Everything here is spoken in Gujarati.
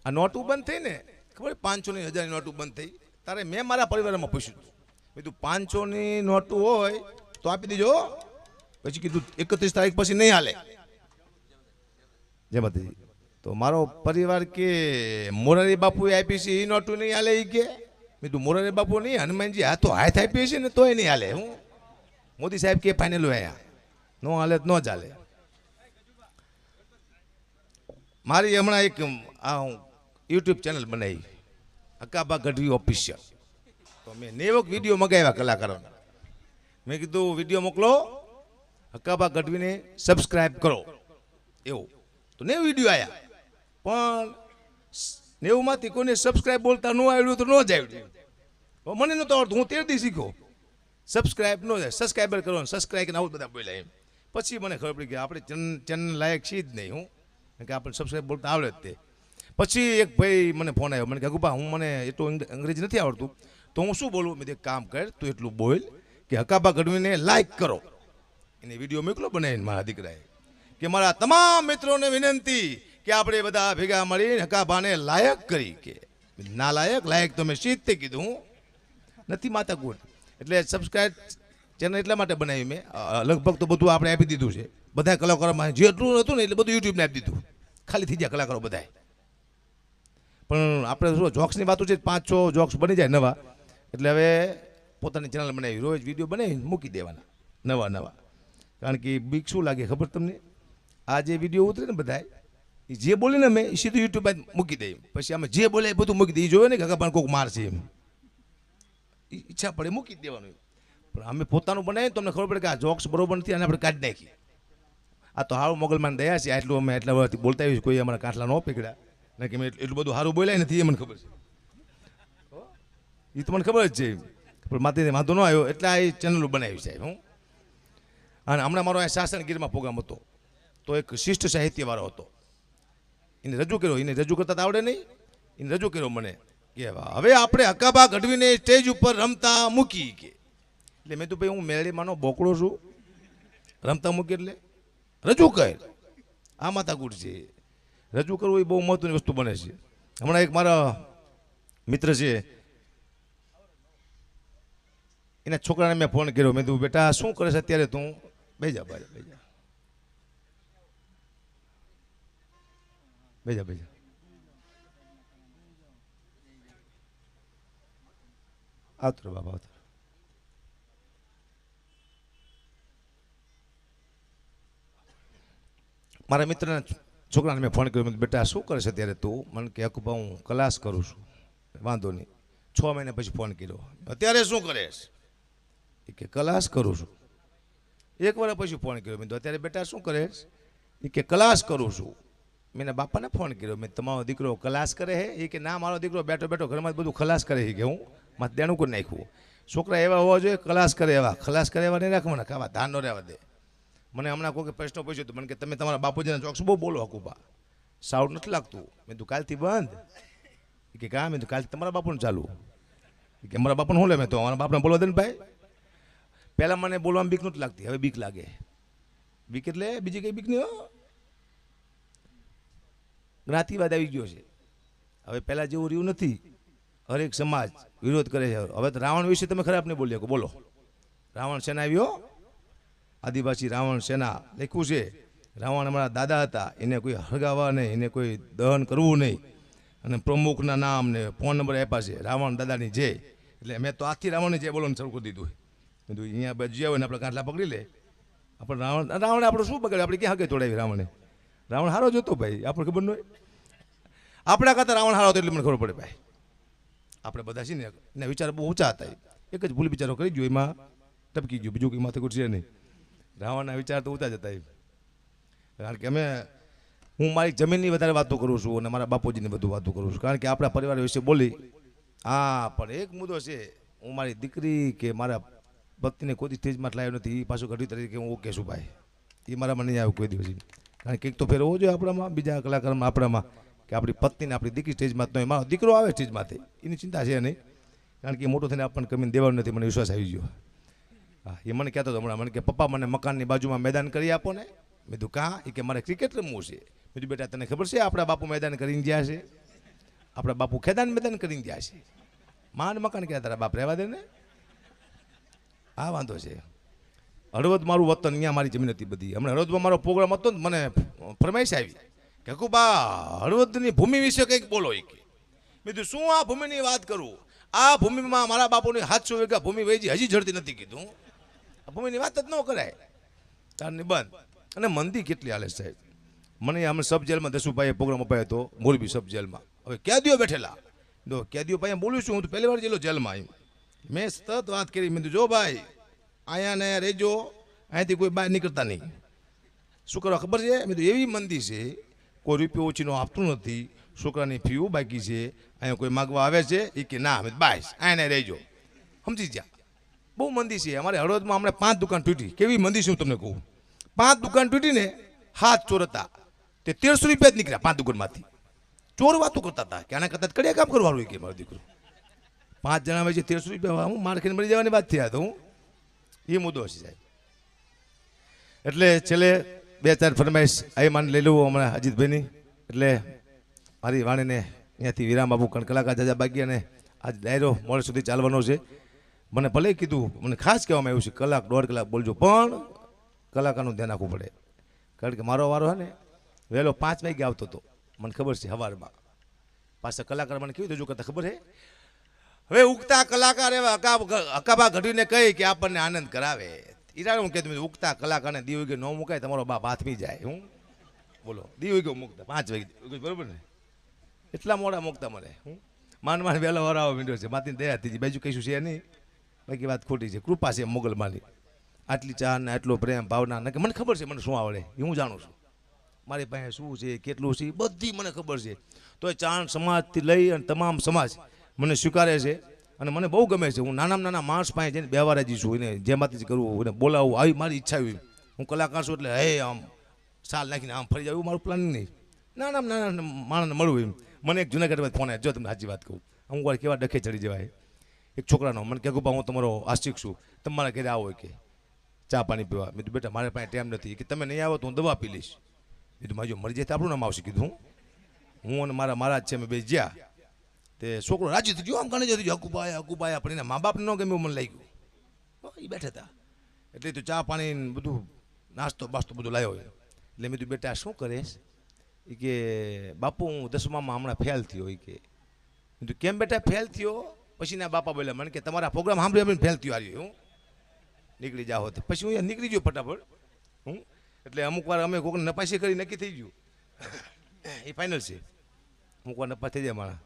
આ નોટું બંધ થઈ ને ખબર 500 ની 1000 ની નોટું બંધ થઈ તારે મેં મારા પરિવારમાં પૂછ્યું મેં કીધું 500 ની નોટું હોય તો આપી દેજો પછી કીધું 31 તારીખ પછી નહીં હાલે જય માતાજી તો મારો પરિવાર કે મોરારી બાપુએ આપી છે એ નોટું નહીં હાલે એ કે મેં કીધું મોરારી બાપુ નહીં હનુમાનજી હાથો હાથ આપીએ છે ને તોય નહીં હાલે હું મોદી સાહેબ કે ફાઇનલ અહીંયા નો હાલે તો ન ચાલે મારી હમણાં એક આ યુટ્યુબ ચેનલ બનાવી અકાબા ગઢવી ઓફિશિયલ તો મેં 90 વિડીયો મગાવ્યા કલાકારોના મેં કીધું વિડીયો મોકલો અકાબા ગઢવીને સબસ્ક્રાઇબ કરો એવું તો 90 વિડીયો આવ્યા પણ 90 માંથી કોઈને સબસ્ક્રાઇબ બોલતા ન આવડ્યું તો ન જ આવડ્યું મને નહોતું આવડતું હું 13 દી શીખ્યો સબસ્ક્રાઇબ ન જાય સબસ્ક્રાઇબર કરવાનું સબસ્ક્રાઇબ ને આવું બધા બોલ્યા એમ પછી મને ખબર પડી કે આપણે ચેનલ લાયક છીએ જ નહીં હું કે આપણે સબસ્ક્રાઇબ બોલતા આવડે જ તે પછી એક ભાઈ મને ફોન આવ્યો મને કે ગુપા હું મને એટલું અંગ્રેજી નથી આવડતું તો હું શું બોલું મેં એક કામ કર તું એટલું બોલ કે અકાબા ગઢવીને લાઈક કરો એને વિડીયો મોકલો બનાવીને મારા દીકરાએ કે મારા તમામ મિત્રોને વિનંતી કે આપણે બધા ભેગા મળીને અકાબાને લાયક કરી કે ના લાયક તો મેં સીધે કીધું હું નથી માતા ગુણ એટલે સબસ્ક્રાઇબ ચેનલ એટલા માટે બનાવી મેં લગભગ તો બધું આપણે આપી દીધું છે બધા કલાકારોમાં જેટલું હતું ને એટલે બધું યુટ્યુબને આપી દીધું ખાલી થઈ જાય કલાકારો બધા પણ આપણે શું જોક્સની વાતો છે 5-6 જોક્સ બની જાય નવા એટલે હવે પોતાની ચેનલ બનાવી રોજ વિડીયો બનાવીને મૂકી દેવાના નવા કારણ કે બીક શું લાગે ખબર તમને આ જે વિડીયો ઉતરે ને બધા એ જે બોલે ને મેં એ સીધું યુટ્યુબ મૂકી દઈએ પછી અમે જે બોલે એ બધું મૂકી દઈએ જોયું ને કે પણ કોઈક મારશે એમ ઈચ્છા પડે મૂકી દેવાનું પણ અમે પોતાનું બનાવીએ તો અમને ખબર પડે કે આ જોક્સ બરોબર નથી અને આપણે કાઢી નાખીએ આ તો હારું મોગલમાન દયા છે આટલું અમે એટલા વર્ષથી બોલતા આવીએ કોઈ અમારા કાંઠલા ન પકડ્યા ને કે મેં એટલું બધું સારું બોલાય નથી એ મને ખબર છે એ તો મને ખબર જ છે પણ માથે વાંધો ન આવ્યો એટલે આ ચેનલ બનાવી સાહેબ હું અને હમણાં મારો આ શાસનગીરમાં પ્રોગ્રામ હતો તો એક શિષ્ટ સાહિત્યવાળો હતો એને રજૂ કર્યો એને રજૂ કરતા આવડે નહીં એને રજૂ કર્યો મને કે હવે આપણે અકાબા ગઢવીને સ્ટેજ ઉપર રમતા મૂકી કે એટલે મેં તો ભાઈ હું મેળીમાંનો બોકડો છું રમતા મૂકી એટલે રજૂ કર આ માથાકૂટ છે રજૂ કરવું એ બહુ મહત્વની વસ્તુ બને છે હમણાં એક મારા મિત્ર છે એના છોકરાને મેં ફોન કર્યો મેં તું બેટા શું કરે છે અત્યારે તું બેજા આવતો બાબા આવતો મારા મિત્રના છોકરાને મેં ફોન કર્યો બેટા શું કરે છે અત્યારે તું મને કે અકુબા હું ક્લાસ કરું છું વાંધો નહીં 6 મહિના પછી ફોન કર્યો અત્યારે શું કરે છે કે ક્લાસ કરું છું 1 વર્ષ પછી ફોન કર્યો મેં તો અત્યારે બેટા શું કરે એ કે ક્લાસ કરું છું મેં બાપાને ફોન કર્યો મેં તમારો દીકરો ક્લાસ કરે છે એ કે ના મારો દીકરો બેઠો ઘરમાં બધું ખલાસ કરે છે કે હું માથે દેણું કરી નાખ્યું છોકરા એવા હોવા જોઈએ ખલાસ કરે એવા નહીં રાખવાના ખાવા ધાન ન રહેવા દે મને હમણાં કોઈ પ્રશ્ન પૂછ્યો તો મને કે તમે તમારા બાપુજીના જોક્સ બહુ બોલો હકુબા સાઉન્ડ નથી લાગતું મેં તું કાલથી બંધ કે કાં મેં તો કાલથી તમારા બાપુને ચાલુ કે મારા બાપાને શું લે મેં તો અમારા બાપને બોલવા દે ને ભાઈ પહેલાં મને બોલવામાં બીક નથી લાગતી હવે બીક લાગે બીક એટલે બીજી કઈ બીક નહીં જ્ઞાતિવાદ આવી ગયો છે હવે પહેલાં જેવું રહ્યું નથી હરેક સમાજ વિરોધ કરે છે હવે તો રાવણ વિશે તમે ખરાબ નહીં બોલી શકો બોલો રાવણ સેના આવ્યો આદિવાસી રાવણ સેના લખ્યું છે રાવણ અમારા દાદા હતા એને કોઈ હળગાવવા નહીં એને કોઈ દહન કરવું નહીં અને પ્રમુખના નામ ને ફોન નંબર આપ્યા છે રાવણ દાદાની જય એટલે મેં તો આથી રાવણની જય બોલવાનું શરૂ કરી દીધું કીધું અહીંયા બજી આવે ને આપણે કાંઠલા પકડી લે આપણે રાવણે આપણું શું પકડે આપણે ક્યાં હકે તોડાવી રાવણે રાવણ હારો જ હતો ભાઈ આપણે ખબર ન હોય આપણા કરતાં રાવણ હારો હતો એટલે મને ખબર પડે ભાઈ આપણે બધા છે ને એના વિચાર બહુ ઊંચા હતા એક જ ભૂલ વિચારો કરી ગયો એમાં ટપકી ગયું બીજું કંઈ માથે કોઈ છે નહીં રાવણના વિચાર તો ઊંચા જ હતા કારણ કે હું મારી જમીનની વધારે વાતો કરું છું અને મારા બાપુજીની બધું વાતો કરું છું કારણ કે આપણા પરિવાર વિશે બોલી હા પણ એક મુદ્દો છે હું મારી દીકરી કે મારા પત્નીને કોઈ સ્ટેજમાં લાવ્યો નથી એ પાછું ઘડી તરીકે હું ઓકે છું ભાઈ એ મારામાં નહીં આવ્યું કોઈ દિવસ કારણ કે એક તો ફેર હોવો જોઈએ આપણામાં બીજા કલાકારમાં આપણામાં કે આપણી પત્નીને આપણી દીકરી સ્ટેજમાં તો મારો દીકરો આવે સ્ટેજમાંથી એની ચિંતા છે નહીં કારણ કે એ મોટો થઈને આપણને કમીને દેવાનું નથી મને વિશ્વાસ આવી ગયો હા એ મને કહેતો હતો હમણાં મને કે પપ્પા મને મકાનની બાજુમાં મેદાન કરી આપો ને મેં કીધું કાં એ કે મારે ક્રિકેટ રમવું છે મેં કીધું બેટા તને ખબર છે આપણા બાપુ મેદાન કરીને ગયા છે આપણા બાપુ ખેદાન મેદાન કરીને ગયા છે, માંડ મકાન ક્યાં તારા બાપ રહેવા દે ને. આ વાંધો છે. હળવદ મારું વતન, અહીંયા મારી જમીન હતી બધી. હમણાં હળવદમાં મારો પ્રોગ્રામ હતો ને, મને ફરમાઈશ આવી કે હકુબા હળવદની ભૂમિ વિશે કંઈક બોલો. એ કે મેં કીધું શું આ ભૂમિની વાત કરું, આ ભૂમિમાં મારા બાપુની 700 વીઘા ભૂમિ વહી હજી જડતી નથી. કીધું આ ભૂમિની વાત જ ન કરાય, તારની બંધ. અને મંદી કેટલી હાલે સાહેબ. મને અમે સબ જેલમાં દસુભાઈએ પ્રોગ્રામ અપાયો હતો, મોરબી સબ જેલમાં. હવે કેદીઓ બેઠેલા, તો કેદીઓ પાસે બોલું છું હું તો પહેલી વાર જેલો જેલમાં આવી. મેં સતત વાત કરી, મેં કીધું જો ભાઈ અહીંયા ને રહેજો, અહીંયાથી કોઈ બહાર નીકળતા નહીં. શું કરવા ખબર છે? મેં તો એવી મંદી છે, કોઈ રૂપિયો ઓછીનો આપતું નથી, છોકરાની ફીઓ બાકી છે, અહીંયા કોઈ માગવા આવે છે એ કે ના બાઈસ અહીંયા રહેજો. સમજી ગયા? બહુ મંદી છે. અમારે હળવદમાં હમણાં 5 દુકાન તૂટી. કેવી મંદી છે હું તમને કહું. 5 દુકાન તૂટીને 7 ચોર હતા, તે 1300 રૂપિયા જ નીકળ્યા 5 દુકાનમાંથી. ચોર વાતો કરતા હતા કે આના કરતાં કડિયા કામ કરવાનું કે મારો દીકરો. 5 જણા વચ્ચે 1300 રૂપિયા હું માર ખાઈને મરી જવાની વાત થયા તો હું એ મુદ્દો છે સાહેબ. એટલે છેલ્લે 2-4 ફરમાઈશ એ માન લઈ લઉં હમણાં અજીતભાઈની. એટલે મારી વાણીને અહીંયાથી વિરામ આપું, કારણ કલાકાર જાજા બાકી અને આજ ડાયરો મોડે સુધી ચાલવાનો છે. મને ભલે કીધું, મને ખાસ કહેવામાં આવ્યું છે 1-1.5 કલાક બોલજો, પણ કલાકારનું ધ્યાન રાખવું પડે. કારણ કે મારો વારો હે ને વહેલો 5 વાગે આવતો હતો, મને ખબર છે સવારમાં. પાછા કલાકાર મને કેવું રજૂ કરતા ખબર છે? હવે ઉગતા કલાકાર એવા અકાબા ઘડીને કહી કે આપણને આનંદ કરાવે. ઈરાને હું કહેતું ઉગતા કલાકારને દી ઉગે ન મુકાય, તમારો બાપ હાથમી જાય. હું બોલો દી ઉગે મૂકતા 5 વાગે, બરોબર ને? એટલા મોડા મૂકતા મને. હું માંડ વહેલો વરાવો મીંડ્યો છે, માથી દયાથી બાજુ કહીશું છે નહીં. બાકી વાત ખોટી છે, કૃપા છે મોગલમાની. આટલી ચાહ ને આટલો પ્રેમ ભાવના ને મને ખબર છે મને શું આવડે એ હું જાણું છું. મારી પાસે શું છે કેટલું છે બધી મને ખબર છે. તો એ ચાણ સમાજથી લઈ અને તમામ સમાજ મને સ્વીકારે છે અને મને બહુ ગમે છે. હું નાનામાં નાના માણસ પાસે જઈને બેવારાજી છું, એને જેમાંથી કરવું એને બોલાવવું આવી મારી ઈચ્છા હોય. હું કલાકાર છું એટલે હે આમ સાલ નાખીને આમ ફરી જાવ એવું મારું પ્લાનિંગ નહીં. નાનામાં નાના માણસને મળવું એમ. મને એક જુનાગઢમાં ફોન આવ્યો, જો તમને સાચી વાત કહું, અમુક વાર કેવા ડખે ચડી જવાય. એક છોકરાનો મને કહે ગોપા હું તમારો આશિક છું, તમારા ઘરે આવો કે ચા પાણી પીવા. મેં કીધું બેટા મારે પાસે ટાઈમ નથી, કે તમે નહીં આવો તો હું દવા પી લઈશ. કીધું મારી જો મરી જાય તો આપણું નામ આવશે. કીધું હું અને મારા મહારાજ છે અમે બે જ્યાં તે છોકરો રાજી થઈ ગયો, આમ કાને જતી હકુભાઈ પણ એના મા બાપને ન ગમે મને લાગ્યું. એ બેઠા હતા એટલે તું ચા પાણી બધું નાસ્તો બાસ્તો બધું લાવ્યો. એટલે મેં કીધું બેટા શું કરેશ? એ કે બાપુ હું 10મામાં હમણાં ફેલ થયો. એ કે કીધું કેમ બેટા ફેલ થયો? પછીના બાપા બોલ્યા મને કે તમારા પ્રોગ્રામ સાંભળી ફેલ થયો હારી હું નીકળી જાઓ. પછી હું નીકળી ગયો ફટાફટ. હું એટલે અમુક વાર અમે કોઈને નપાસી કરી નક્કી થઈ ગયું એ ફાઇનલ છે. અમુક વાર નપાસ થઈ જાય મારા